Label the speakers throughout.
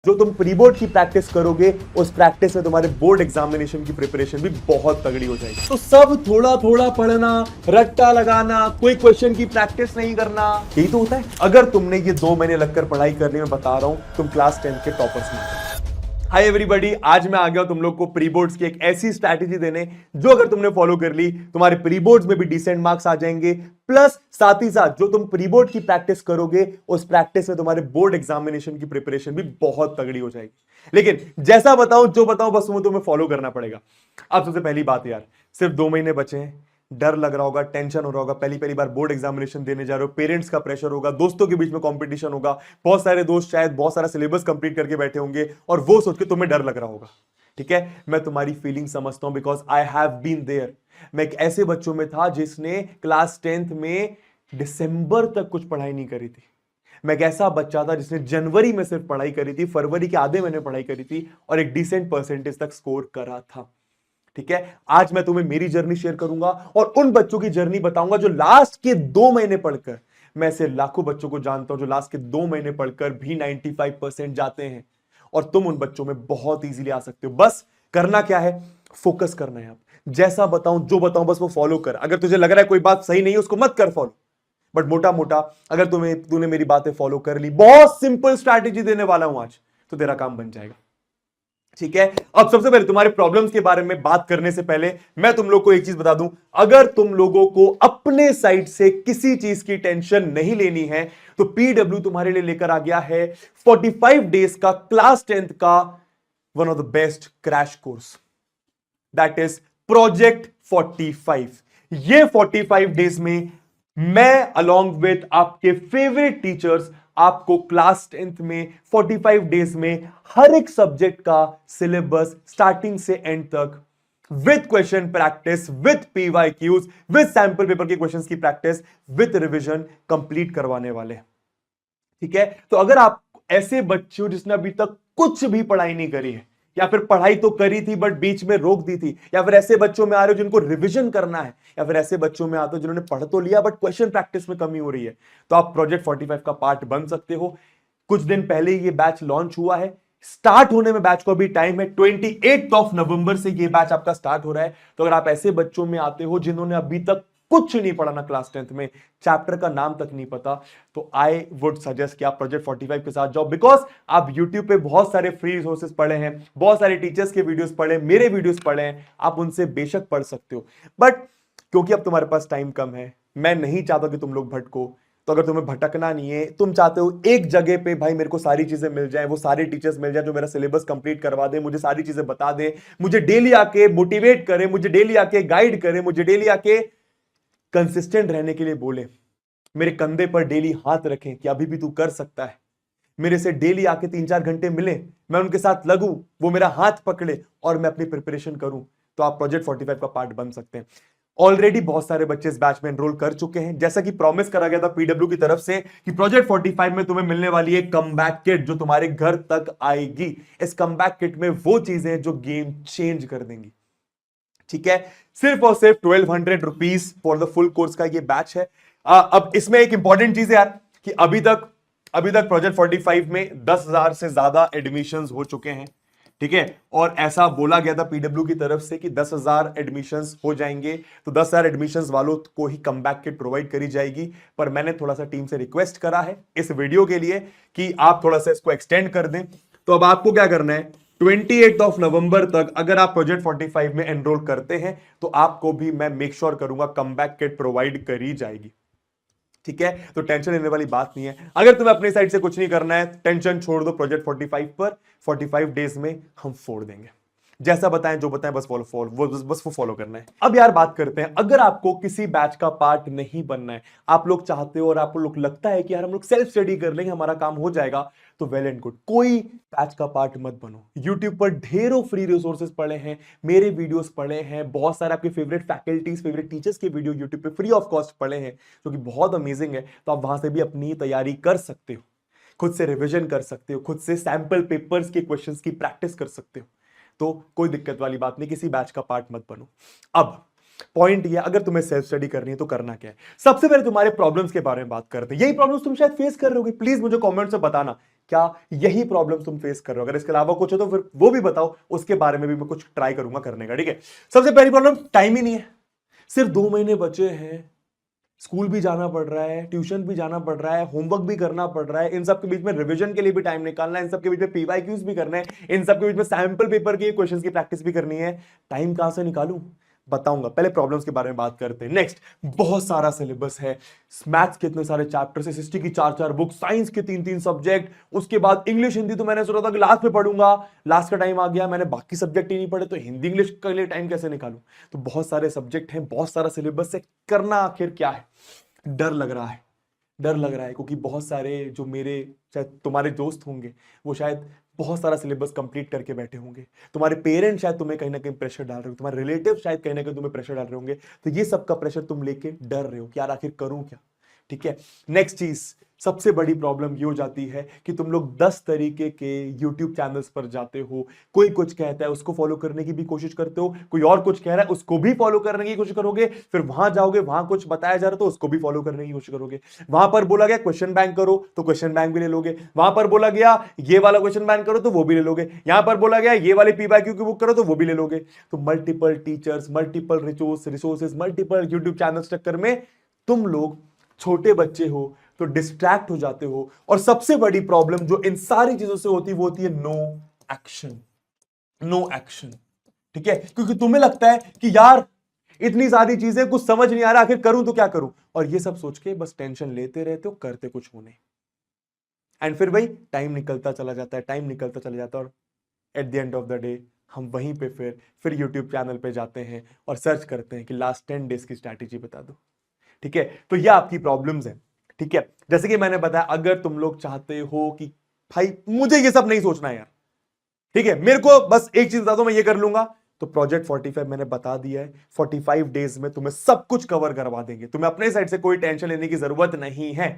Speaker 1: जो तुम pre board की प्रैक्टिस करोगे उस प्रैक्टिस में तुम्हारे बोर्ड एग्जामिनेशन की प्रिपरेशन भी बहुत तगड़ी हो जाएगी। तो सब थोड़ा थोड़ा पढ़ना, रट्टा लगाना, कोई क्वेश्चन की प्रैक्टिस नहीं करना, यही तो होता है। अगर तुमने ये 2 महीने लगकर पढ़ाई कर ली, मैं बता रहा हूं तुम क्लास 10 के टॉपर्स में। हाय एवरीबॉडी, आज मैं आ गया हूं तुम लोग को प्री बोर्ड्स की एक ऐसी स्ट्रैटेजी देने जो अगर तुमने फॉलो कर ली तुम्हारे प्री बोर्ड्स में भी डिसेंट मार्क्स आ जाएंगे, प्लस साथ ही साथ जो तुम प्री बोर्ड की प्रैक्टिस करोगे उस प्रैक्टिस में तुम्हारे बोर्ड एग्जामिनेशन की प्रिपरेशन भी बहुत तगड़ी हो जाएगी। लेकिन जैसा बताऊं जो बताऊं बस वो तुम्हें फॉलो करना पड़ेगा। अब सबसे पहली बात यार, सिर्फ 2 महीने बचे हैं, डर लग रहा होगा, टेंशन हो रहा होगा, पहली पहली बार बोर्ड एग्जामिनेशन देने जा रहे हो, पेरेंट्स का प्रेशर होगा, दोस्तों के बीच में कंपटीशन होगा, बहुत सारे दोस्त शायद बहुत सारा सिलेबस कंप्लीट करके बैठे होंगे और वो सोच के तुम्हें डर लग रहा होगा। ठीक है, मैं तुम्हारी फीलिंग समझता हूं because I have been there. मैं एक ऐसे बच्चों में था जिसने क्लास 10th में दिसंबर तक कुछ पढ़ाई नहीं करी थी। मैं एक ऐसा बच्चा था जिसने जनवरी में सिर्फ पढ़ाई करी थी, फरवरी के आधे महीने पढ़ाई करी थी और एक डिसेंट परसेंटेज तक स्कोर करा था। ठीक है, आज मैं तुम्हें मेरी जर्नी शेयर करूंगा और उन बच्चों की जर्नी बताऊंगा जो लास्ट के 2 महीने पढ़कर, मैं ऐसे लाखों बच्चों को जानता हूं जो लास्ट के 2 महीने पढ़कर भी 95% जाते हैं और तुम उन बच्चों में बहुत इजीली आ सकते हो। बस करना क्या है, फोकस करना है। आप जैसा बताऊं जो बताऊं बस वो फॉलो कर। अगर तुझे लग रहा है कोई बात सही नहीं है उसको मत कर फॉलो, बट मोटा मोटा अगर तूने मेरी बातें फॉलो कर ली, बहुत सिंपल स्ट्रैटेजी देने वाला हूं आज, तो तेरा काम बन जाएगा। ठीक है, अब सबसे पहले तुम्हारे प्रॉब्लम्स के बारे में बात करने से पहले मैं तुम लोग को एक चीज बता दूं, अगर तुम लोगों को अपने साइड से किसी चीज की टेंशन नहीं लेनी है तो पीडब्ल्यू तुम्हारे लिए लेकर आ गया है 45 डेज का क्लास 10th का one of the best crash course, that is project 45। ये 45 डेज में मैं अलॉन्ग विथ आपके फेवरेट टीचर्स आपको क्लास 10th में 45 डेज में हर एक सब्जेक्ट का सिलेबस स्टार्टिंग से एंड तक with question practice, with PYQs, with sample paper के क्वेश्चंस की प्रैक्टिस, विथ रिवीजन कंप्लीट करवाने वाले। ठीक है, तो अगर आप ऐसे बच्चे हो जिसने अभी तक कुछ भी पढ़ाई नहीं करी है या फिर पढ़ाई तो करी थी बट बीच में रोक दी थी, या फिर ऐसे बच्चों में आ रहे हो जिनको रिवीजन करना है, या फिर ऐसे बच्चों में आते हो जिन्होंने पढ़ तो लिया बट क्वेश्चन प्रैक्टिस में कमी हो रही है, तो आप प्रोजेक्ट 45 का पार्ट बन सकते हो। कुछ दिन पहले ये बैच लॉन्च हुआ है, स्टार्ट होने में बैच को अभी टाइम है, 28 नवंबर से ये बैच आपका स्टार्ट हो रहा है। तो अगर आप ऐसे बच्चों में आते हो जिन्होंने अभी तक कुछ नहीं पढ़ा ना, क्लास 10th में चैप्टर का नाम तक नहीं पता, तो आई वुड सजेस्ट कि आप प्रोजेक्ट 45 के साथ जाओ। बिकॉज आप यूट्यूब पे बहुत सारे फ्री रिसोर्सेज पढ़े हैं, बहुत सारे टीचर्स के वीडियोस पढ़े, मेरे वीडियोस पढ़े हैं, आप उनसे बेशक पढ़ सकते हो, बट क्योंकि अब तुम्हारे पास टाइम कम है, मैं नहीं चाहता कि तुम लोग भटको। तो अगर तुम्हें भटकना नहीं है, तुम चाहते हो एक जगह पे भाई मेरे को सारी चीजें मिल जाए, वो सारे टीचर्स मिल जाए जो मेरा सिलेबस कंप्लीट करवा दे, मुझे सारी चीजें बता दे, मुझे डेली आके मोटिवेट करे, मुझे डेली आके गाइड करे, मुझे डेली आके कंसिस्टेंट रहने के लिए बोले, मेरे कंधे पर डेली हाथ रखें कि अभी भी तू कर सकता है, मेरे से डेली आके 3-4 घंटे मिले, मैं उनके साथ लगूं, वो मेरा हाथ पकड़े और मैं अपनी प्रिपरेशन करूं, तो आप प्रोजेक्ट 45 का पार्ट बन सकते हैं। ऑलरेडी बहुत सारे बच्चे इस बैच में एनरोल कर चुके हैं। जैसा कि प्रॉमिस करा गया था पीडब्ल्यू की तरफ से कि प्रोजेक्ट 45 में तुम्हें मिलने वाली है कमबैक किट जो तुम्हारे घर तक आएगी। इस कमबैक किट में वो चीजें जो गेम चेंज कर देंगी। ठीक है, सिर्फ और सिर्फ 1200 rupees for the full course का ये बैच है। अब इसमें एक इंपॉर्टेंट चीज है यार कि अभी तक प्रोजेक्ट 45 में 10,000 से ज्यादा एडमिशंस हो चुके हैं। ठीक है, और ऐसा बोला गया था पीडब्ल्यू की तरफ से कि 10,000 एडमिशंस हो जाएंगे तो 10,000 एडमिशंस वालों को ही कमबैक किट प्रोवाइड करी जाएगी। पर मैंने थोड़ा सा टीम से रिक्वेस्ट करा है इस वीडियो के लिए कि आप थोड़ा सा इसको एक्सटेंड कर दें। तो अब आपको क्या करना है, 28 नवंबर तक अगर आप प्रोजेक्ट 45 में एनरोल करते हैं तो आपको भी मैं मेक श्योर करूंगा कमबैक किट प्रोवाइड करी जाएगी। ठीक है, तो टेंशन लेने वाली बात नहीं है। अगर तुम्हें अपनी साइड से कुछ नहीं करना है, टेंशन छोड़ दो, प्रोजेक्ट 45 पर 45 डेज में हम फोड़ देंगे। जैसा बताएं जो बताएं बस वो फॉलो करना है। अब यार बात करते हैं, अगर आपको किसी बैच का पार्ट नहीं बनना है, आप लोग चाहते हो और आपको लोग लगता है कि यार हम लोग सेल्फ स्टडी कर लेंगे हमारा काम हो जाएगा, तो वेल एंड गुड, कोई बैच का पार्ट मत बनो। यूट्यूब पर ढेरों फ्री रिसोर्सेज पड़े हैं, मेरे वीडियोस पड़े हैं, बहुत सारे आपके फेवरेट फैकल्टीज, फेवरेट टीचर्स के वीडियो यूट्यूब पे फ्री ऑफ कॉस्ट पड़े हैं जो कि बहुत अमेजिंग है। तो आप वहां से भी अपनी तैयारी कर सकते हो, खुद से रिविजन कर सकते हो, खुद से सैंपल पेपर्स के क्वेश्चंस की प्रैक्टिस कर सकते हो। तो कोई दिक्कत वाली बात नहीं, किसी बैच का पार्ट मत बनो। अब पॉइंट ये, अगर तुम्हें सेल्फ स्टडी करनी है तो करना क्या है। सबसे पहले तुम्हारे प्रॉब्लम्स के बारे में बात करते हैं। यही प्रॉब्लम्स तुम शायद फेस कर रहे होगे, प्लीज मुझे कमेंट से बताना क्या यही प्रॉब्लम तुम फेस कर रहे हो? अगर इसके अलावा कुछ हो तो फिर वो भी बताओ, उसके बारे में भी मैं कुछ ट्राई करूंगा करने का। ठीक है, सबसे पहली प्रॉब्लम, टाइम ही नहीं है। सिर्फ 2 महीने बचे हैं, स्कूल भी जाना पड़ रहा है, ट्यूशन भी जाना पड़ रहा है, होमवर्क भी करना पड़ रहा है, इन सब के बीच में रिवीजन के लिए भी टाइम निकालना है, इन सब के बीच में पीवाईक्यूज भी करना है, इन सब के बीच में सैंपल पेपर के क्वेश्चंस की प्रैक्टिस भी करनी है। टाइम कहां से निकालूं? बताऊंगा, पहले प्रॉब्लम्स के बारे में बात करते हैं। नेक्स्ट, बहुत सारा सिलेबस है, मैथ्स के इतने सारे चैप्टर्स है, हिस्ट्री की 4-4 बुक, साइंस के 3-3 सब्जेक्ट, उसके बाद इंग्लिश हिंदी तो मैंने सोचा था कि लास्ट में पढ़ूंगा, लास्ट का टाइम आ गया, मैंने बाकी सब्जेक्ट ही नहीं पढ़े, तो हिंदी इंग्लिश के लिए टाइम कैसे निकालूं? तो बहुत सारे सब्जेक्ट हैं, बहुत सारा सिलेबस है, करना आखिर क्या है? डर लग रहा है, डर लग रहा है, क्योंकि बहुत सारे जो मेरे शायद तुम्हारे दोस्त होंगे वो शायद बहुत सारा सिलेबस कंप्लीट करके बैठे होंगे, तुम्हारे पेरेंट्स शायद तुम्हें कहीं ना कहीं प्रेशर डाल रहे हो, तुम्हारे रिलेटिव शायद कहीं ना कहीं तुम्हें प्रेशर डाल रहे होंगे, तो ये सबका प्रेशर तुम लेके डर रहे हो कि यार आखिर करूं क्या। ठीक है, नेक्स्ट चीज, सबसे बड़ी प्रॉब्लम ये हो जाती है कि तुम लोग 10 तरीके के YouTube चैनल्स पर जाते हो, कोई कुछ कहता है उसको फॉलो करने की भी कोशिश करते हो, कोई और कुछ कह रहा है उसको भी फॉलो करने की कोशिश करोगे, फिर वहां जाओगे, वहां कुछ बताया जा रहा है तो उसको भी फॉलो करने की कोशिश करोगे, वहां पर बोला गया क्वेश्चन बैंक करो तो क्वेश्चन बैंक भी ले लोगे, वहां पर बोला गया ये वाला क्वेश्चन बैंक करो तो वो भी ले लोगे, यहां पर बोला गया ये वाली पीवाईक्यू की बुक करो तो वो भी ले लोगे। तो multiple teachers, multiple resources, multiple YouTube channels चक्कर में तुम लोग छोटे बच्चे हो तो डिस्ट्रैक्ट हो जाते हो, और सबसे बड़ी प्रॉब्लम जो इन सारी चीजों से होती है वो होती है नो एक्शन। नो एक्शन, ठीक है, क्योंकि तुम्हें लगता है कि यार इतनी सारी चीजें, कुछ समझ नहीं आ रहा, आखिर करूं तो क्या करूं, और ये सब सोच के बस टेंशन लेते रहते हो, करते कुछ हो नहीं, एंड फिर भाई टाइम निकलता चला जाता है, टाइम निकलता चला जाता है, और at the end of the day हम वहीं पे फिर यूट्यूब चैनल पे जाते हैं और सर्च करते हैं कि लास्ट 10 डेज की स्ट्रैटेजी बता दो। ठीक है, तो ये आपकी प्रॉब्लम्स है। ठीक है, जैसे कि मैंने बताया, अगर तुम लोग चाहते हो कि भाई मुझे ये सब नहीं सोचना है यार, ठीक है, मेरे को बस एक चीज बता दो मैं ये कर लूंगा, तो प्रोजेक्ट 45 मैंने बता दिया है, 45 डेज में तुम्हें सब कुछ कवर करवा देंगे, तुम्हें अपने साइड से कोई टेंशन लेने की जरूरत नहीं है,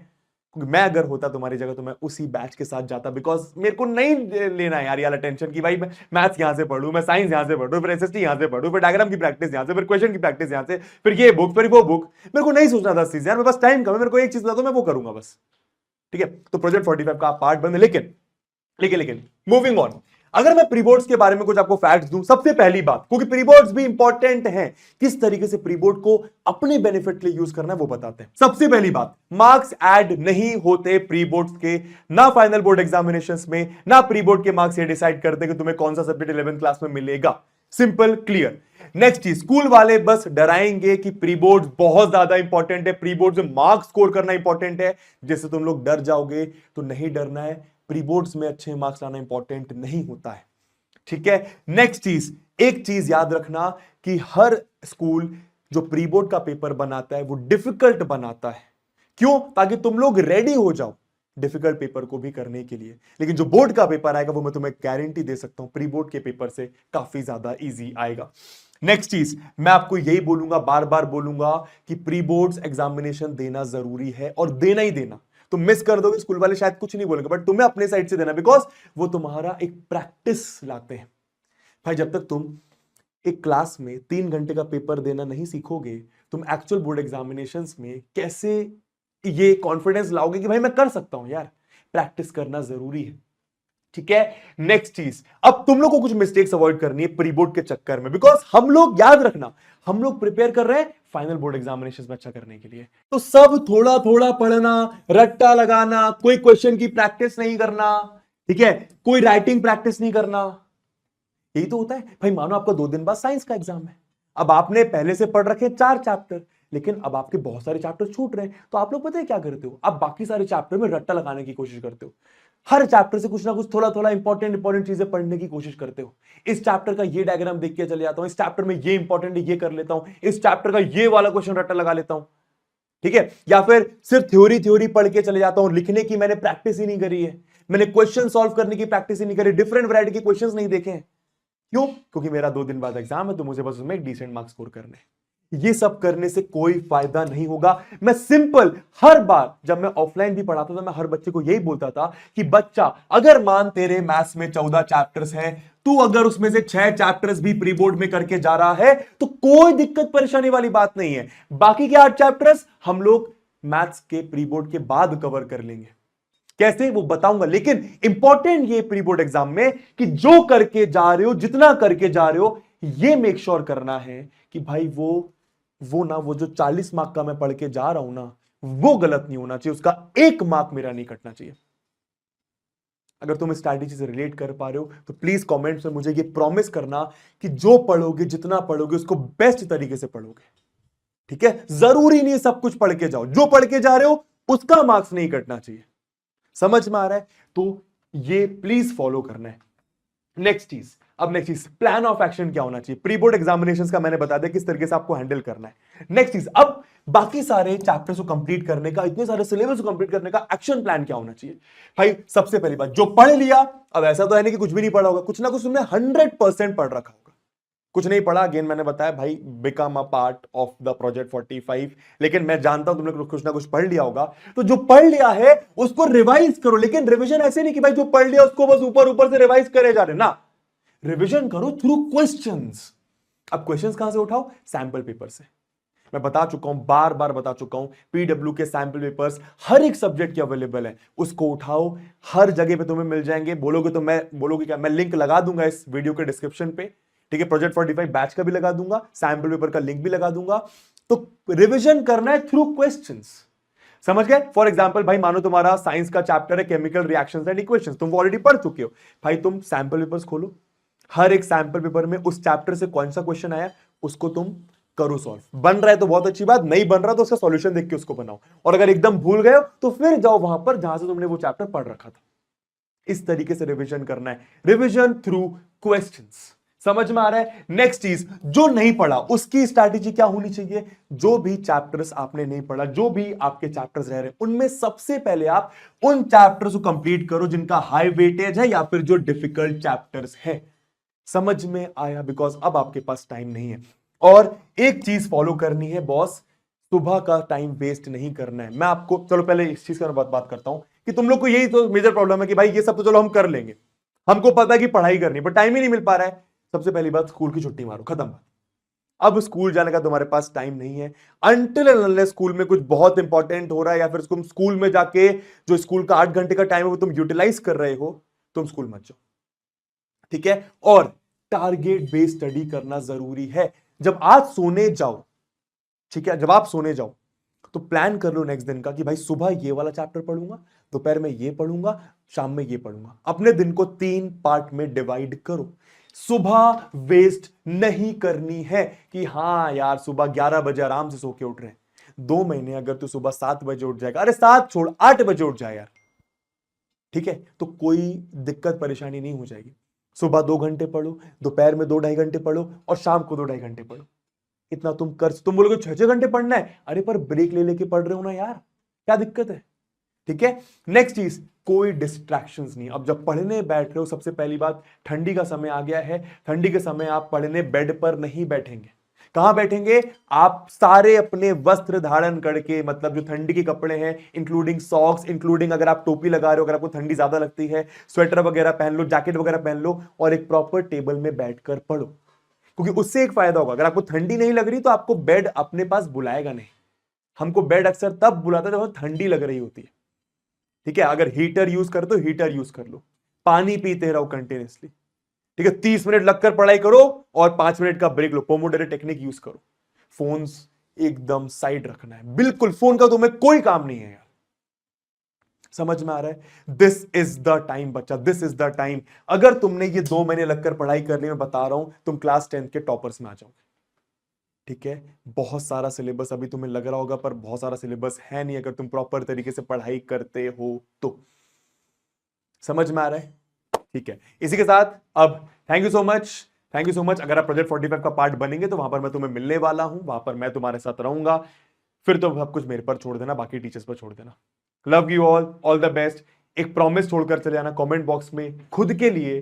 Speaker 1: क्योंकि मैं अगर होता तुम्हारी जगह तो मैं उसी बैच के साथ जाता, बिकॉज मेरे को नहीं लेना है यार ये वाला टेंशन कि भाई मैं मैथ्स यहां से पढ़ूं, मैं साइंस यहां से पढ़ूं, फिर एसएसटी यहां से पढ़ूं, फिर डायग्राम की प्रैक्टिस यहां से, फिर क्वेश्चन की प्रैक्टिस यहां से, फिर ये बुक, फिर वो बुक, मेरे को नहीं सोचना 10 चीज यार, मैं बस टाइम कम है, मेरे को एक चीज बता दो मैं वो करूंगा बस। ठीक है, तो प्रोजेक्ट 45 का पार्ट बंद है, लेकिन लेकिन लेकिन मूविंग ऑन, अगर मैं प्रीबोर्ड्स के बारे में कुछ आपको फैक्ट्स दूं, सबसे पहली बात, क्योंकि प्रीबोर्ड्स भी इंपॉर्टेंट हैं, किस तरीके से प्रीबोर्ड को अपने बेनिफिट के लिए यूज करना है वो बताते हैं। सबसे पहली बात, मार्क्स ऐड नहीं होते प्रीबोर्ड्स के, ना फाइनल बोर्ड एग्जामिनेशंस में, ना प्रीबोर्ड के मार्क्स ये डिसाइड करते कि तुम्हें कौन सा सब्जेक्ट 11th क्लास में मिलेगा। Simple, clear. नेक्स्ट चीज, स्कूल वाले बस डराएंगे कि प्रीबोर्ड बहुत ज्यादा इंपॉर्टेंट है, प्रीबोर्ड में मार्क्स स्कोर करना इंपॉर्टेंट है, जिससे तुम लोग डर जाओगे, तो नहीं डरना है, प्रीबोर्ड्स में अच्छे मार्क्स लाना इंपॉर्टेंट नहीं होता है। ठीक है, नेक्स्ट चीज, एक चीज याद रखना कि हर स्कूल जो प्रीबोर्ड का पेपर बनाता है वो डिफिकल्ट बनाता है, क्यों? ताकि तुम लोग रेडी हो जाओ डिफिकल्ट पेपर को भी करने के लिए, लेकिन जो बोर्ड का पेपर आएगा वो मैं तुम्हें गारंटी दे सकता हूं प्रीबोर्ड के पेपर से काफी ज्यादा इजी आएगा। नेक्स्ट चीज, मैं आपको यही बोलूंगा, बार बार बोलूंगा कि प्री बोर्ड्स एग्जामिनेशन देना जरूरी है, और देना ही देना। तुम मिस कर दोगे, स्कूल वाले शायद कुछ नहीं बोलेंगे, बट तुम्हें अपने साइड से देना, बिकॉज वो तुम्हारा एक प्रैक्टिस लाते हैं। भाई जब तक तुम एक क्लास में 3 घंटे का पेपर देना नहीं सीखोगे, तुम एक्चुअल बोर्ड एग्जामिनेशंस में कैसे ये कॉन्फिडेंस लाओगे कि भाई मैं कर सकता हूं यार? प्रैक्टिस करना जरूरी है। ठीक है, नेक्स्ट चीज, अब तुम लोग को कुछ मिस्टेक्स अवॉइड करनी है प्री बोर्ड के चक्कर में, बिकॉज हम लोग, याद रखना, हम लोग प्रिपेयर कर रहे हैं फाइनल बोर्ड एग्जामिनेशन में अच्छा करने के लिए, तो सब थोड़ा थोड़ा पढ़ना, रट्टा लगाना, कोई क्वेश्चन की प्रैक्टिस नहीं करना, ठीक है, कोई राइटिंग प्रैक्टिस नहीं करना, यही तो होता है। भाई मानो आपका 2 दिन बाद साइंस का एग्जाम है, अब आपने पहले से पढ़ रखे 4 चैप्टर, लेकिन अब आपके बहुत सारे चैप्टर छूट रहे हैं, तो आप लोग पता है क्या करते हो? आप बाकी सारे चैप्टर में रट्टा लगाने की कोशिश करते हो, हर चैप्टर से कुछ ना कुछ थोड़ा थोड़ा इंपॉर्टेंट चीजें पढ़ने की कोशिश करते हो। इस चैप्टर का ये डायग्राम देख के चले जाता हूं, इस चैप्टर में ये इंपॉर्टेंट है ये कर लेता हूं, इस चैप्टर का ये वाला क्वेश्चन रट्टा लगा लेता हूं, ठीक है, या फिर सिर्फ थ्योरी पढ़ के चले जाता हूं, लिखने की मैंने प्रैक्टिस ही नहीं करी है, मैंने क्वेश्चन सॉल्व करने की प्रैक्टिस ही नहीं करी, डिफरेंट वैरायटी के क्वेश्चंस नहीं देखे हैं। क्यों? क्योंकि मेरा 2 दिन बाद एग्जाम है, तो मुझे बस उसमें एक डिसेंट मार्क्स स्कोर करने हैं। ये सब करने से कोई फायदा नहीं होगा। मैं सिंपल, हर बार जब मैं ऑफलाइन भी पढ़ाता था, मैं हर बच्चे को यही बोलता था कि बच्चा, अगर मान तेरे मैथ्स में 14 चैप्टर्स हैं, तू अगर उसमें से 6 चैप्टर्स भी प्री बोर्ड में करके जा रहा है तो कोई दिक्कत परेशानी वाली बात नहीं है, बाकी के 8 चैप्टर्स हम लोग मैथ्स के प्री बोर्ड के बाद कवर कर लेंगे। कैसे वो बताऊंगा, लेकिन इंपॉर्टेंट ये प्री बोर्ड एग्जाम में कि जो करके जा रहे हो, जितना करके जा रहे हो, ये मेक श्योर करना है कि भाई वो जो 40 मार्क का मैं पढ़ के जा रहा हूं ना, वो गलत नहीं होना चाहिए, उसका 1 मार्क मेरा नहीं कटना चाहिए। अगर तुम इस स्ट्रैटेजी से रिलेट कर पा रहे हो तो प्लीज कमेंट्स में मुझे ये प्रॉमिस करना कि जो पढ़ोगे, जितना पढ़ोगे, उसको बेस्ट तरीके से पढ़ोगे। ठीक है, जरूरी नहीं है सब कुछ पढ़ के जाओ, जो पढ़ के जा रहे हो उसका मार्क्स नहीं कटना चाहिए। समझ में आ रहा है? तो ये प्लीज फॉलो करना है। नेक्स्ट चीज, प्लान ऑफ एक्शन क्या होना चाहिए। प्री बोर्ड एग्जामिनेशंस का मैंने बता दिया किस तरीके से आपको हैंडल करना है। नेक्स्ट चीज, अब बाकी सारे चैप्टर्स को कंप्लीट करने का, इतने सारे सिलेबस को कंप्लीट करने का एक्शन प्लान क्या होना चाहिए। भाई सबसे पहली बात, जो पढ़ लिया, अब ऐसा तो है नहीं कि कुछ भी नहीं पढ़ा होगा, कुछ ना कुछ तुमने 100% पढ़ रखा होगा। कुछ नहीं पढ़ा, अगेन मैंने बताया भाई, become a part of the project 45, लेकिन मैं जानता हूं तुमने कुछ ना कुछ पढ़ लिया होगा। तो जो पढ़ लिया है उसको रिवाइज करो, लेकिन रिविजन ऐसे नहीं कि भाई जो पढ़ लिया उसको बस ऊपर ऊपर से रिवाइज करे जा रहे ना, रिवीजन करो थ्रू क्वेश्चंस। अब क्वेश्चंस कहां से उठाओ? सैंपल पेपर से। मैं बता चुका हूं, बार बार बता चुका हूं, पीडब्ल्यू के सैंपल पेपर्स हर एक सब्जेक्ट के अवेलेबल है, उसको उठाओ, हर जगह पे तुम्हें मिल जाएंगे। बोलोगे क्या, मैं लिंक लगा दूंगा इस वीडियो के डिस्क्रिप्शन पे। ठीक है, प्रोजेक्ट 45 बैच का भी लगा दूंगा, सैंपल पेपर का लिंक भी लगा दूंगा। तो रिविजन करना है थ्रू क्वेश्चंस। समझ गए? फॉर एग्जाम्पल भाई, मानो तुम्हारा साइंस का चैप्टर है केमिकल रिएक्शंस एंड इक्वेशंस, तुम ऑलरेडी पढ़ चुके हो। भाई तुम सैंपल पेपर्स खोलो, हर एक सैंपल पेपर में उस चैप्टर से कौन सा क्वेश्चन आया उसको तुम करो सॉल्व। बन रहा है तो बहुत अच्छी बात, नहीं बन रहा तो उसका सॉल्यूशन देख के उसको बनाओ, और अगर एकदम भूल गए हो तो फिर जाओ वहां पर जहां से तुमने वो चैप्टर पढ़ रखा था। इस तरीके से रिवीजन करना है, रिवीजन थ्रू क्वेश्चंस। समझ में आ रहा है? नेक्स्ट चीज, जो नहीं पढ़ा उसकी स्ट्रैटेजी क्या होनी चाहिए। जो भी चैप्टर्स आपने नहीं पढ़ा, जो भी आपके चैप्टर्स रह रहे हैं, उनमें सबसे पहले आप उन चैप्टर्स को कंप्लीट करो जिनका हाई वेटेज है या फिर जो डिफिकल्ट चैप्टर्स है। समझ में आया? बिकॉज अब आपके पास टाइम नहीं है। और एक चीज फॉलो करनी है बॉस, सुबह का टाइम वेस्ट नहीं करना है। मैं आपको, चलो पहले इस चीज का बात करता हूं कि तुम लोग को यही तो मेजर प्रॉब्लम है कि भाई ये सब तो चलो हम कर लेंगे, हमको पता है कि पढ़ाई करनी है, पर टाइम ही नहीं मिल पा रहा है। सबसे पहली बात, स्कूल की छुट्टी मारो, खत्म। अब स्कूल जाने का तुम्हारे पास टाइम नहीं है अनटिल अनलेस स्कूल में कुछ बहुत इंपॉर्टेंट हो रहा है, या फिर तुम स्कूल में जाके जो स्कूल का 8 घंटे का टाइम है वो तुम यूटिलाइज कर रहे हो, तुम स्कूल मत जाओ। ठीक है? और टारगेट बेस्ड स्टडी करना जरूरी है। जब आज सोने जाओ, ठीक है, जब आप सोने जाओ तो प्लान कर लो नेक्स्ट दिन का कि भाई सुबह ये वाला चैप्टर पढ़ूंगा, दोपहर में ये पढ़ूंगा, शाम में ये पढ़ूंगा। अपने दिन को 3 पार्ट में डिवाइड करो। सुबह वेस्ट नहीं करनी है कि हाँ यार सुबह 11 बजे आराम से सो के उठ रहे हैं। 2 महीने अगर तू सुबह 7 बजे उठ जाएगा, अरे 7 छोड़ 8 बजे उठ जाए यार, ठीक है, तो कोई दिक्कत परेशानी नहीं हो जाएगी। सुबह 2 घंटे पढ़ो, दोपहर में 2-2.5 घंटे पढ़ो, और शाम को 2-2.5 घंटे पढ़ो। इतना तुम बोलोगे 6-6 घंटे पढ़ना है, अरे पर ब्रेक ले लेके पढ़ रहे हो ना यार, क्या दिक्कत है। ठीक है? नेक्स्ट चीज, कोई डिस्ट्रैक्शंस नहीं। अब जब पढ़ने बैठ रहे हो, सबसे पहली बात, ठंडी का समय आ गया है, ठंडी के समय आप पढ़ने बेड पर नहीं बैठेंगे। कहां बैठेंगे? आप सारे अपने वस्त्र धारण करके, मतलब जो ठंडी के कपड़े हैं, इंक्लूडिंग सॉक्स, इंक्लूडिंग अगर आप टोपी लगा रहे हो, अगर आपको ठंडी ज्यादा लगती है, स्वेटर वगैरह पहन लो, जैकेट वगैरह पहन लो, और एक प्रॉपर टेबल में बैठकर पढ़ो। क्योंकि उससे एक फायदा होगा, अगर आपको ठंडी नहीं लग रही तो आपको बेड अपने पास बुलाएगा नहीं। हमको बेड अक्सर तब बुलाता है जब ठंडी लग रही होती है। ठीक है? अगर हीटर यूज कर तो हीटर यूज कर लो, पानी पीते रहो कंटिन्यूसली। ठीक है? 30 मिनट लगकर पढ़ाई करो और 5 मिनट का ब्रेक लो, पोमोडोरो टेक्निक यूज करो। फोन्स एकदम साइड रखना है, बिल्कुल फोन का तुम्हें कोई काम नहीं है यार। समझ में आ रहा है? दिस इज द टाइम बच्चा, दिस इज द टाइम। अगर तुमने ये 2 महीने लगकर पढ़ाई कर ली, मैं बता रहा हूं तुम क्लास 10th के टॉपर्स में आ जाओगे। ठीक है? बहुत सारा सिलेबस अभी तुम्हें लग रहा होगा, पर बहुत सारा सिलेबस है नहीं अगर तुम प्रॉपर तरीके से पढ़ाई करते हो तो। समझ में आ रहा है? ठीक है, इसी के साथ अब थैंक यू सो मच। अगर आप प्रोजेक्ट 45 का पार्ट बनेंगे तो वहां पर मैं तुम्हें मिलने वाला हूं, वहां पर मैं तुम्हारे साथ रहूंगा। फिर तो सब कुछ मेरे पर छोड़ देना, बाकी टीचर्स पर छोड़ देना। Love you all the best. एक प्रॉमिस छोड़कर चले जाना कमेंट बॉक्स में खुद के लिए,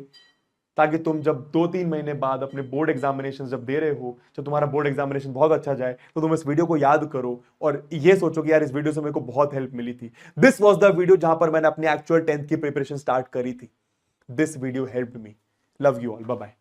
Speaker 1: ताकि तुम जब 2-3 महीने बाद अपने बोर्ड एग्जामिनेशन जब दे रहे हो, जब तुम्हारा बोर्ड एग्जामिनेशन बहुत अच्छा जाए, तो तुम इस वीडियो को याद करो और ये सोचो कि यार इस वीडियो से मेरे को बहुत हेल्प मिली थी। दिस वॉज द वीडियो जहां पर मैंने अपनी एक्चुअल 10th की प्रिपरेशन स्टार्ट करी थी। This video helped me. Love you all, bye bye.